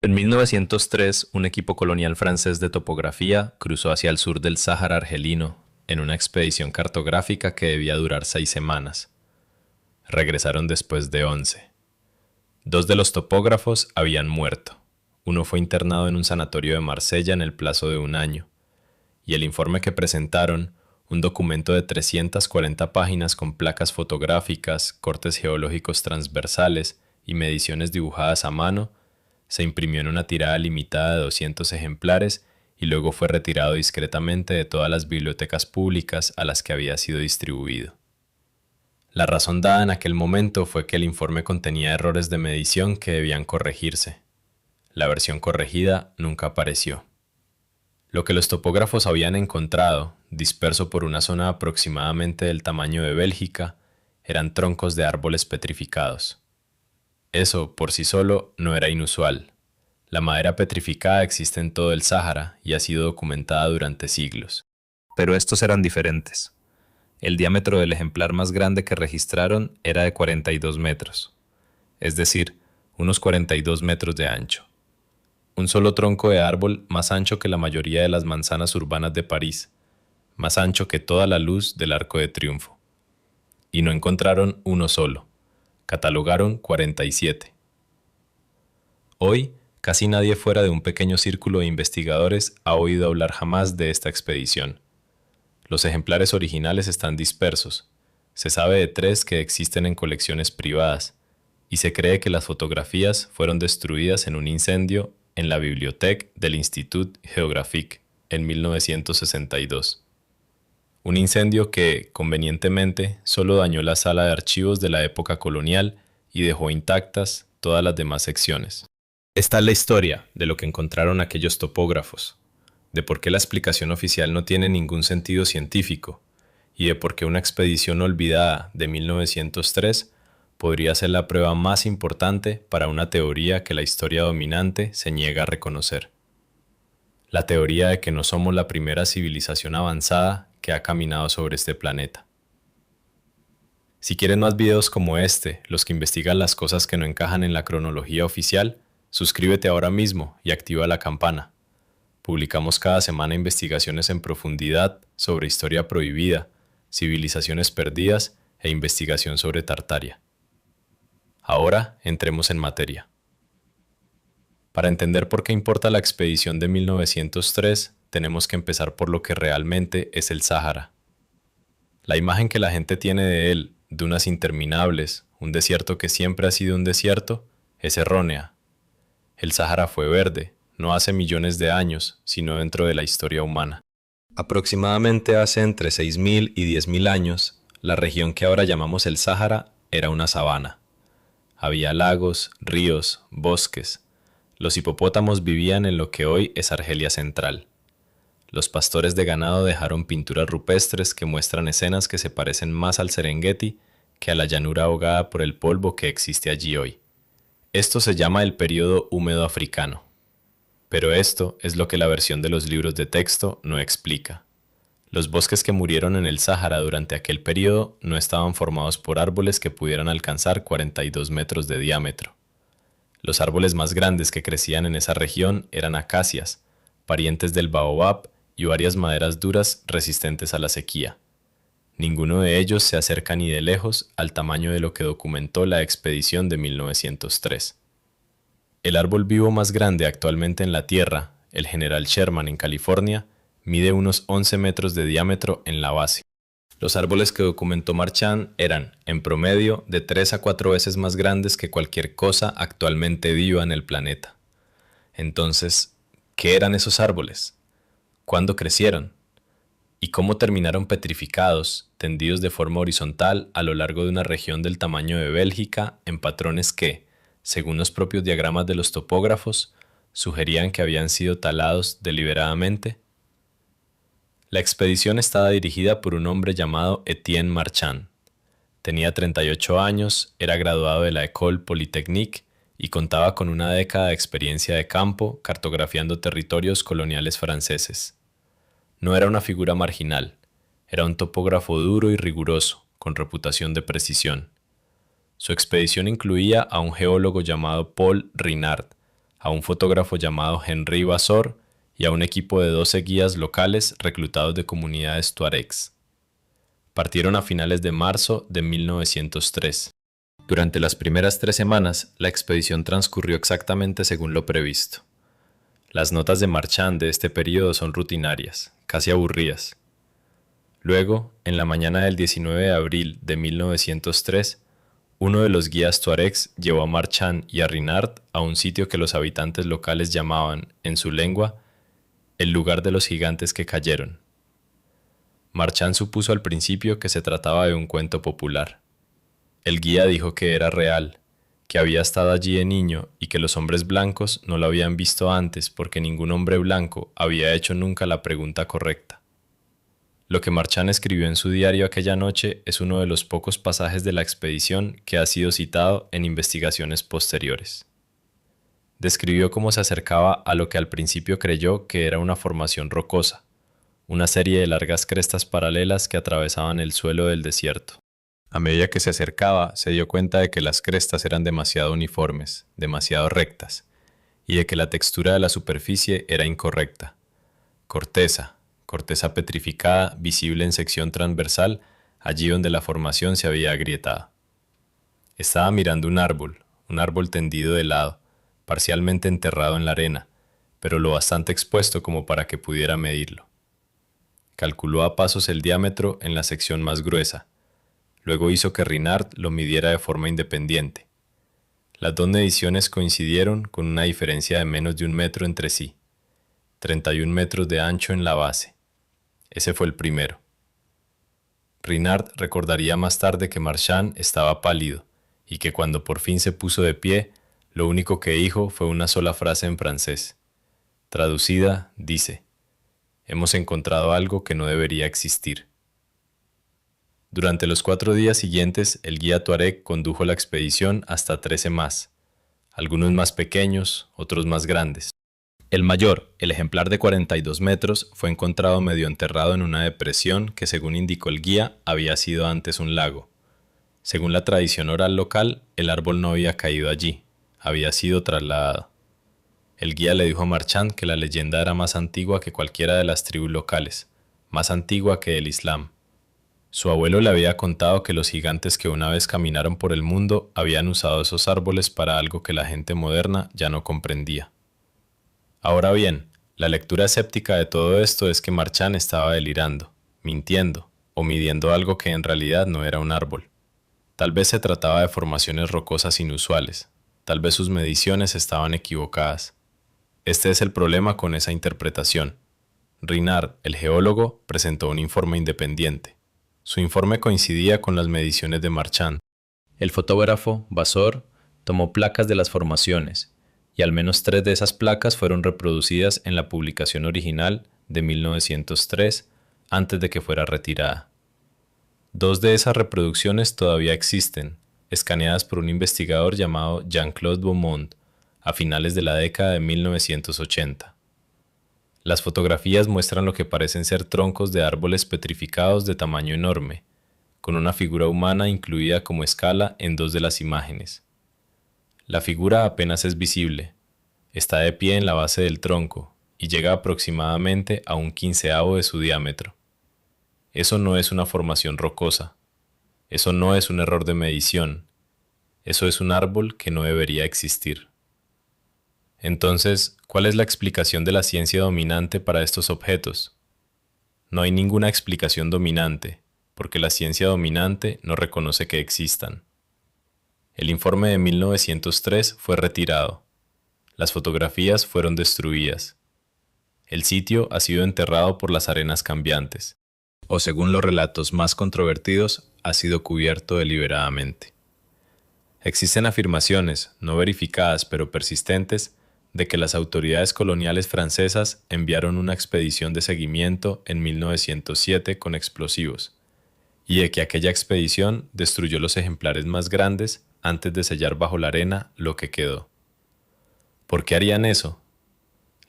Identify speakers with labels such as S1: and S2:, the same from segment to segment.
S1: En 1903, un equipo colonial francés de topografía cruzó hacia el sur del Sáhara argelino en una expedición cartográfica que debía durar 6 semanas. Regresaron después de 11. Dos de los topógrafos habían muerto. Uno fue internado en un sanatorio de Marsella en el plazo de un año. Y el informe que presentaron, un documento de 340 páginas con placas fotográficas, cortes geológicos transversales y mediciones dibujadas a mano, se imprimió en una tirada limitada de 200 ejemplares y luego fue retirado discretamente de todas las bibliotecas públicas a las que había sido distribuido. La razón dada en aquel momento fue que el informe contenía errores de medición que debían corregirse. La versión corregida nunca apareció. Lo que los topógrafos habían encontrado, disperso por una zona aproximadamente del tamaño de Bélgica, eran troncos de árboles petrificados. Eso, por sí solo, no era inusual. La madera petrificada existe en todo el Sáhara y ha sido documentada durante siglos.
S2: Pero estos eran diferentes. El diámetro del ejemplar más grande que registraron era de 42 metros, es decir, unos 42 metros de ancho. Un solo tronco de árbol más ancho que la mayoría de las manzanas urbanas de París, más ancho que toda la luz del Arco de Triunfo. Y no encontraron uno solo, catalogaron 47. Hoy, casi nadie fuera de un pequeño círculo de investigadores ha oído hablar jamás de esta expedición. Los ejemplares originales están dispersos. Se sabe de 3 que existen en colecciones privadas, y se cree que las fotografías fueron destruidas en un incendio en la biblioteca del Institut Géographique en 1962. Un incendio que, convenientemente, solo dañó la sala de archivos de la época colonial y dejó intactas todas las demás secciones. Esta es la historia de lo que encontraron aquellos topógrafos, de por qué la explicación oficial no tiene ningún sentido científico, y de por qué una expedición olvidada de 1903 podría ser la prueba más importante para una teoría que la historia dominante se niega a reconocer. La teoría de que no somos la primera civilización avanzada que ha caminado sobre este planeta. Si quieren más videos como este, los que investigan las cosas que no encajan en la cronología oficial, suscríbete ahora mismo y activa la campana. Publicamos cada semana investigaciones en profundidad sobre historia prohibida, civilizaciones perdidas e investigación sobre Tartaria. Ahora entremos en materia. Para entender por qué importa la expedición de 1903, tenemos que empezar por lo que realmente es el Sáhara. La imagen que la gente tiene de él, dunas interminables, un desierto que siempre ha sido un desierto, es errónea. El Sáhara fue verde, no hace millones de años, sino dentro de la historia humana. Aproximadamente hace entre 6.000 y 10.000 años, la región que ahora llamamos el Sáhara era una sabana. Había lagos, ríos, bosques. Los hipopótamos vivían en lo que hoy es Argelia Central. Los pastores de ganado dejaron pinturas rupestres que muestran escenas que se parecen más al Serengeti que a la llanura ahogada por el polvo que existe allí hoy. Esto se llama el período húmedo africano. Pero esto es lo que la versión de los libros de texto no explica. Los bosques que murieron en el Sáhara durante aquel período no estaban formados por árboles que pudieran alcanzar 42 metros de diámetro. Los árboles más grandes que crecían en esa región eran acacias, parientes del baobab y varias maderas duras resistentes a la sequía. Ninguno de ellos se acerca ni de lejos al tamaño de lo que documentó la expedición de 1903. El árbol vivo más grande actualmente en la Tierra, el General Sherman en California, mide unos 11 metros de diámetro en la base. Los árboles que documentó Marchand eran, en promedio, de 3 a 4 veces más grandes que cualquier cosa actualmente viva en el planeta. Entonces, ¿qué eran esos árboles? ¿Cuándo crecieron? ¿Y cómo terminaron petrificados, tendidos de forma horizontal a lo largo de una región del tamaño de Bélgica en patrones que, según los propios diagramas de los topógrafos, sugerían que habían sido talados deliberadamente? La expedición estaba dirigida por un hombre llamado Etienne Marchand. Tenía 38 años, era graduado de la École Polytechnique y contaba con una década de experiencia de campo cartografiando territorios coloniales franceses. No era una figura marginal, era un topógrafo duro y riguroso, con reputación de precisión. Su expedición incluía a un geólogo llamado Paul Rinard,
S1: a un fotógrafo llamado Henri Vasseur y a un equipo de 12 guías locales reclutados de comunidades tuaregs. Partieron a finales de marzo de 1903. Durante las primeras 3 semanas, la expedición transcurrió exactamente según lo previsto. Las notas de Marchand de este periodo son rutinarias, casi aburridas. Luego, en la mañana del 19 de abril de 1903, uno de los guías tuaregs llevó a Marchand y a Renard a un sitio que los habitantes locales llamaban, en su lengua, el lugar de los gigantes que cayeron. Marchand supuso al principio que se trataba de un cuento popular. El guía dijo que era real, que había estado allí de niño y que los hombres blancos no lo habían visto antes porque ningún hombre blanco había hecho nunca la pregunta correcta. Lo que Marchand escribió en su diario aquella noche es uno de los pocos pasajes de la expedición que ha sido citado en investigaciones posteriores. Describió cómo se acercaba a lo que al principio creyó que era una formación rocosa, una serie de largas crestas paralelas que atravesaban el suelo del desierto. A medida que se acercaba, se dio cuenta de que las crestas eran demasiado uniformes, demasiado rectas, y de que la textura de la superficie era incorrecta. Corteza petrificada, visible en sección transversal, allí donde la formación se había agrietado. Estaba mirando un árbol tendido de lado, parcialmente enterrado en la arena, pero lo bastante expuesto como para que pudiera medirlo. Calculó a pasos el diámetro en la sección más gruesa. Luego hizo que Renard lo midiera de forma independiente. Las dos mediciones coincidieron con una diferencia de menos de 1 metro entre sí. 31 metros de ancho en la base. Ese fue el primero. Renard recordaría más tarde que Marchand estaba pálido y que cuando por fin se puso de pie, lo único que dijo fue una sola frase en francés. Traducida, dice: «Hemos encontrado algo que no debería existir». Durante los 4 días siguientes, el guía tuareg condujo la expedición hasta 13 más, algunos más pequeños, otros más grandes. El mayor, el ejemplar de 42 metros, fue encontrado medio enterrado en una depresión que, según indicó el guía, había sido antes un lago. Según la tradición oral local, el árbol no había caído allí, había sido trasladado. El guía le dijo a Marchand que la leyenda era más antigua que cualquiera de las tribus locales, más antigua que el Islam. Su abuelo le había contado que los gigantes que una vez caminaron por el mundo habían usado esos árboles para algo que la gente moderna ya no comprendía. Ahora bien, la lectura escéptica de todo esto es que Marchand estaba delirando, mintiendo o midiendo algo que en realidad no era un árbol. Tal vez se trataba de formaciones rocosas inusuales, tal vez sus mediciones estaban equivocadas. Este es el problema con esa interpretación. Renard, el geólogo, presentó un informe independiente. Su informe coincidía con las mediciones de Marchand. El fotógrafo, Vasseur, tomó placas de las formaciones, y al menos 3 de esas placas fueron reproducidas en la publicación original de 1903, antes de que fuera retirada. 2 de esas reproducciones todavía existen, escaneadas por un investigador llamado Jean-Claude Beaumont, a finales de la década de 1980. Las fotografías muestran lo que parecen ser troncos de árboles petrificados de tamaño enorme, con una figura humana incluida como escala en 2 de las imágenes. La figura apenas es visible, está de pie en la base del tronco y llega aproximadamente a 1/15 de su diámetro. Eso no es una formación rocosa, eso no es un error de medición, eso es un árbol que no debería existir. Entonces, ¿cuál es la explicación de la ciencia dominante para estos objetos? No hay ninguna explicación dominante, porque la ciencia dominante no reconoce que existan. El informe de 1903 fue retirado. Las fotografías fueron destruidas. El sitio ha sido enterrado por las arenas cambiantes, o según los relatos más controvertidos, ha sido cubierto deliberadamente. Existen afirmaciones, no verificadas pero persistentes, de que las autoridades coloniales francesas enviaron una expedición de seguimiento en 1907 con explosivos, y de que aquella expedición destruyó los ejemplares más grandes antes de sellar bajo la arena lo que quedó. ¿Por qué harían eso?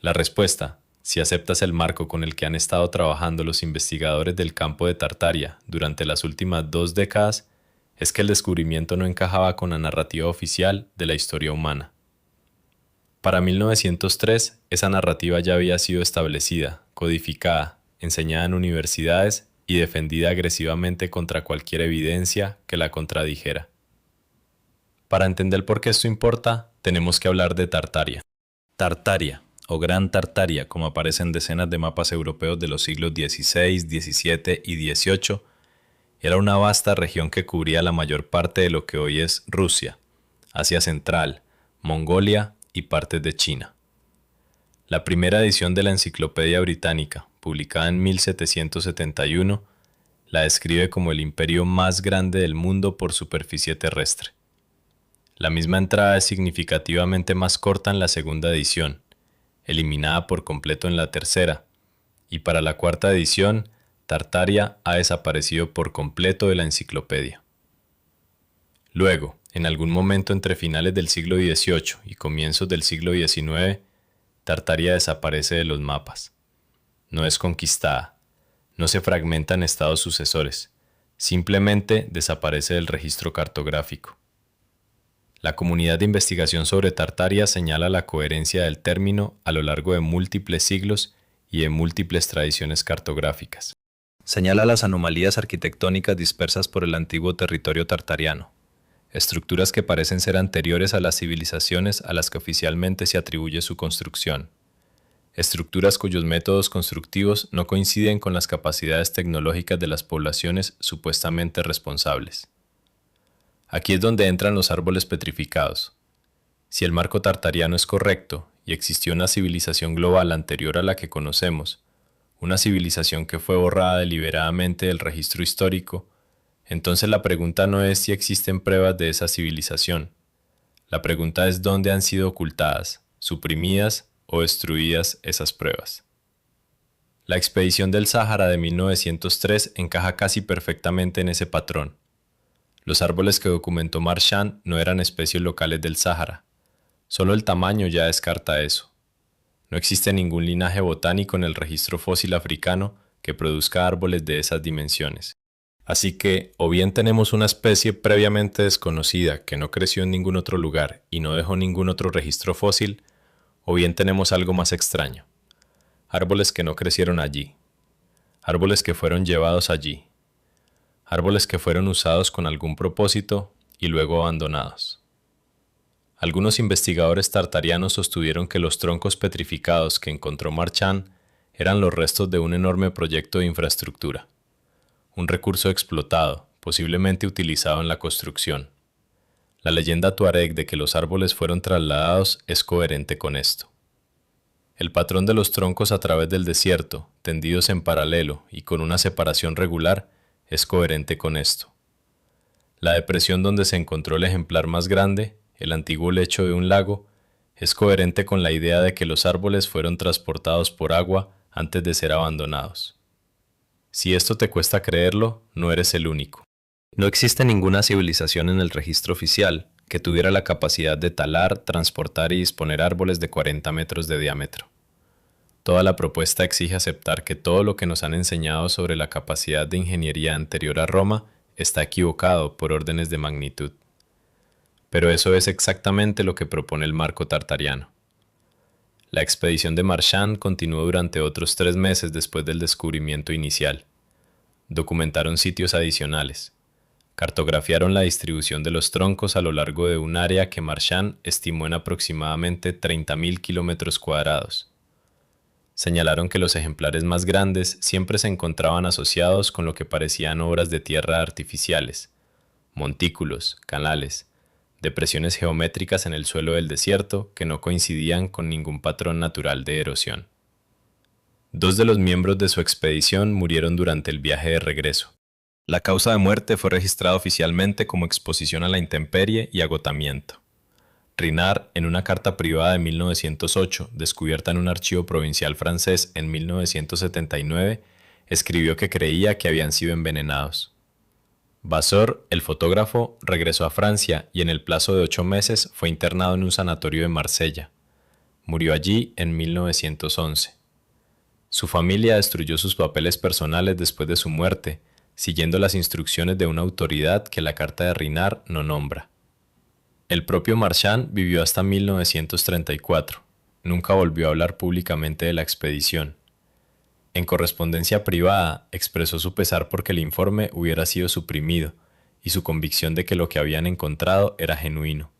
S1: La respuesta, si aceptas el marco con el que han estado trabajando los investigadores del campo de Tartaria durante las últimas 2 décadas, es que el descubrimiento no encajaba con la narrativa oficial de la historia humana. Para 1903, esa narrativa ya había sido establecida, codificada, enseñada en universidades y defendida agresivamente contra cualquier evidencia que la contradijera. Para entender por qué esto importa, tenemos que hablar de Tartaria. Tartaria, o Gran Tartaria, como aparece en decenas de mapas europeos de los siglos XVI, XVII y XVIII, era una vasta región que cubría la mayor parte de lo que hoy es Rusia, Asia Central, Mongolia y partes de China. La primera edición de la Enciclopedia Británica, publicada en 1771, la describe como el imperio más grande del mundo por superficie terrestre. La misma entrada es significativamente más corta en la segunda edición, eliminada por completo en la tercera, y para la cuarta edición, Tartaria ha desaparecido por completo de la enciclopedia. Luego, en algún momento entre finales del siglo XVIII y comienzos del siglo XIX, Tartaria desaparece de los mapas. No es conquistada, no se fragmenta en estados sucesores, simplemente desaparece del registro cartográfico. La comunidad de investigación sobre Tartaria señala la coherencia del término a lo largo de múltiples siglos y de múltiples tradiciones cartográficas. Señala las anomalías arquitectónicas dispersas por el antiguo territorio tartariano, estructuras que parecen ser anteriores a las civilizaciones a las que oficialmente se atribuye su construcción, estructuras cuyos métodos constructivos no coinciden con las capacidades tecnológicas de las poblaciones supuestamente responsables. Aquí es donde entran los árboles petrificados. Si el marco tartariano es correcto y existió una civilización global anterior a la que conocemos, una civilización que fue borrada deliberadamente del registro histórico, entonces la pregunta no es si existen pruebas de esa civilización. La pregunta es dónde han sido ocultadas, suprimidas o destruidas esas pruebas. La expedición del Sáhara de 1903 encaja casi perfectamente en ese patrón. Los árboles que documentó Marchand no eran especies locales del Sáhara. Solo el tamaño ya descarta eso. No existe ningún linaje botánico en el registro fósil africano que produzca árboles de esas dimensiones. Así que, o bien tenemos una especie previamente desconocida que no creció en ningún otro lugar y no dejó ningún otro registro fósil, o bien tenemos algo más extraño. Árboles que no crecieron allí. Árboles que fueron llevados allí. Árboles que fueron usados con algún propósito y luego abandonados. Algunos investigadores tartarianos sostuvieron que los troncos petrificados que encontró Marchand eran los restos de un enorme proyecto de infraestructura, un recurso explotado, posiblemente utilizado en la construcción. La leyenda tuareg de que los árboles fueron trasladados es coherente con esto. El patrón de los troncos a través del desierto, tendidos en paralelo y con una separación regular, es coherente con esto. La depresión donde se encontró el ejemplar más grande, el antiguo lecho de un lago, es coherente con la idea de que los árboles fueron transportados por agua antes de ser abandonados. Si esto te cuesta creerlo, no eres el único. No existe ninguna civilización en el registro oficial que tuviera la capacidad de talar, transportar y disponer árboles de 40 metros de diámetro. Toda la propuesta exige aceptar que todo lo que nos han enseñado sobre la capacidad de ingeniería anterior a Roma está equivocado por órdenes de magnitud. Pero eso es exactamente lo que propone el marco tartariano. La expedición de Marchand continuó durante otros 3 meses después del descubrimiento inicial. Documentaron sitios adicionales. Cartografiaron la distribución de los troncos a lo largo de un área que Marchand estimó en aproximadamente 30.000 kilómetros cuadrados. Señalaron que los ejemplares más grandes siempre se encontraban asociados con lo que parecían obras de tierra artificiales, montículos, canales, depresiones geométricas en el suelo del desierto que no coincidían con ningún patrón natural de erosión. 2 de los miembros de su expedición murieron durante el viaje de regreso. La causa de muerte fue registrada oficialmente como exposición a la intemperie y agotamiento. Renard, en una carta privada de 1908, descubierta en un archivo provincial francés en 1979, escribió que creía que habían sido envenenados. Vasseur, el fotógrafo, regresó a Francia y en el plazo de 8 meses fue internado en un sanatorio de Marsella. Murió allí en 1911. Su familia destruyó sus papeles personales después de su muerte, siguiendo las instrucciones de una autoridad que la carta de Renard no nombra. El propio Marchand vivió hasta 1934. Nunca volvió a hablar públicamente de la expedición. En correspondencia privada, expresó su pesar porque el informe hubiera sido suprimido y su convicción de que lo que habían encontrado era genuino.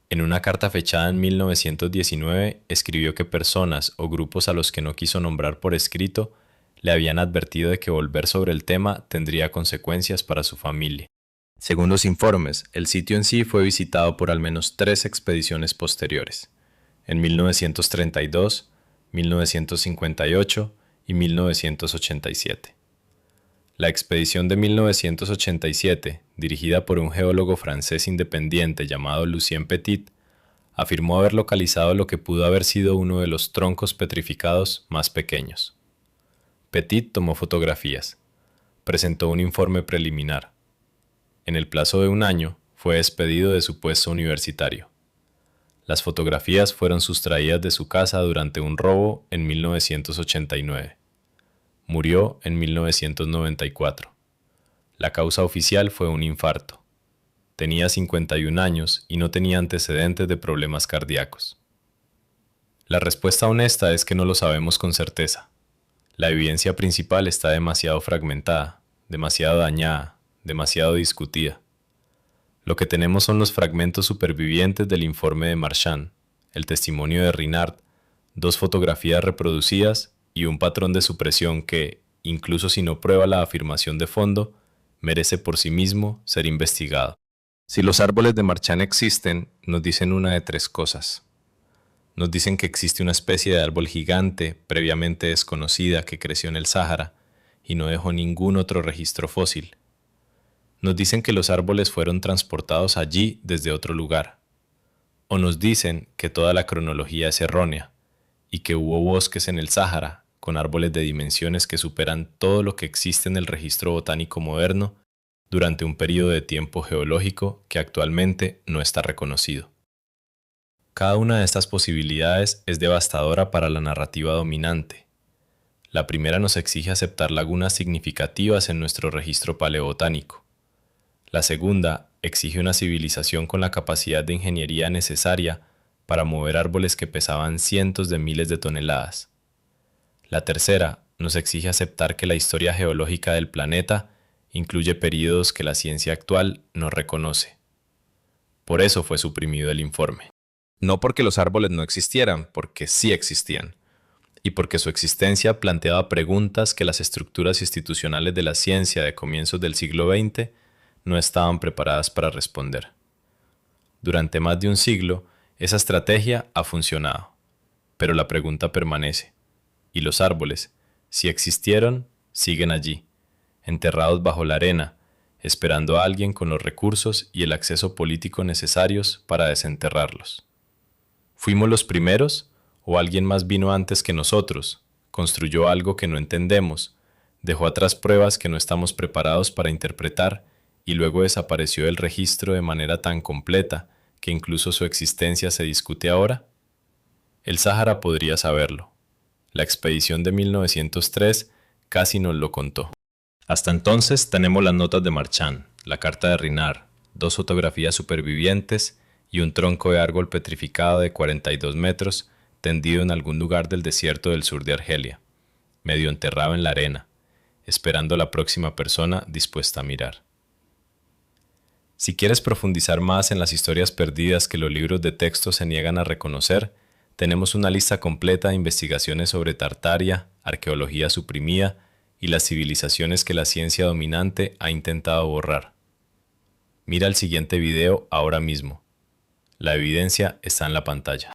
S1: En una carta fechada en 1919, escribió que personas o grupos a los que no quiso nombrar por escrito le habían advertido de que volver sobre el tema tendría consecuencias para su familia. Según los informes, el sitio en sí fue visitado por al menos 3 expediciones posteriores, en 1932, 1958 y 1987. La expedición de 1987, dirigida por un geólogo francés independiente llamado Lucien Petit, afirmó haber localizado lo que pudo haber sido uno de los troncos petrificados más pequeños. Petit tomó fotografías, presentó un informe preliminar. En el plazo de un año, fue despedido de su puesto universitario. Las fotografías fueron sustraídas de su casa durante un robo en 1989. Murió en 1994. La causa oficial fue un infarto. Tenía 51 años y no tenía antecedentes de problemas cardíacos. La respuesta honesta es que no lo sabemos con certeza. La evidencia principal está demasiado fragmentada, demasiado dañada, demasiado discutida. Lo que tenemos son los fragmentos supervivientes del informe de Marchand, el testimonio de Rinard, 2 fotografías reproducidas y un patrón de supresión que, incluso si no prueba la afirmación de fondo, merece por sí mismo ser investigado. Si los árboles de Marchand existen, nos dicen una de 3 cosas. Nos dicen que existe una especie de árbol gigante, previamente desconocida, que creció en el Sáhara y no dejó ningún otro registro fósil. Nos dicen que los árboles fueron transportados allí desde otro lugar. O nos dicen que toda la cronología es errónea y que hubo bosques en el Sáhara con árboles de dimensiones que superan todo lo que existe en el registro botánico moderno durante un periodo de tiempo geológico que actualmente no está reconocido. Cada una de estas posibilidades es devastadora para la narrativa dominante. La primera nos exige aceptar lagunas significativas en nuestro registro paleobotánico. La segunda exige una civilización con la capacidad de ingeniería necesaria para mover árboles que pesaban cientos de miles de toneladas. La tercera nos exige aceptar que la historia geológica del planeta incluye períodos que la ciencia actual no reconoce. Por eso fue suprimido el informe. No porque los árboles no existieran, porque sí existían, y porque su existencia planteaba preguntas que las estructuras institucionales de la ciencia de comienzos del siglo XX no estaban preparadas para responder. Durante más de un siglo, esa estrategia ha funcionado, pero la pregunta permanece. Y los árboles, si existieron, siguen allí, enterrados bajo la arena, esperando a alguien con los recursos y el acceso político necesarios para desenterrarlos. ¿Fuimos los primeros o alguien más vino antes que nosotros, construyó algo que no entendemos, dejó atrás pruebas que no estamos preparados para interpretar y luego desapareció del registro de manera tan completa que incluso su existencia se discute ahora? El Sáhara podría saberlo. La expedición de 1903 casi nos lo contó. Hasta entonces tenemos las notas de Marchand, la carta de Rinard, 2 fotografías supervivientes y un tronco de árbol petrificado de 42 metros tendido en algún lugar del desierto del sur de Argelia, medio enterrado en la arena, esperando a la próxima persona dispuesta a mirar. Si quieres profundizar más en las historias perdidas que los libros de texto se niegan a reconocer, tenemos una lista completa de investigaciones sobre Tartaria, arqueología suprimida y las civilizaciones que la ciencia dominante ha intentado borrar. Mira el siguiente video ahora mismo. La evidencia está en la pantalla.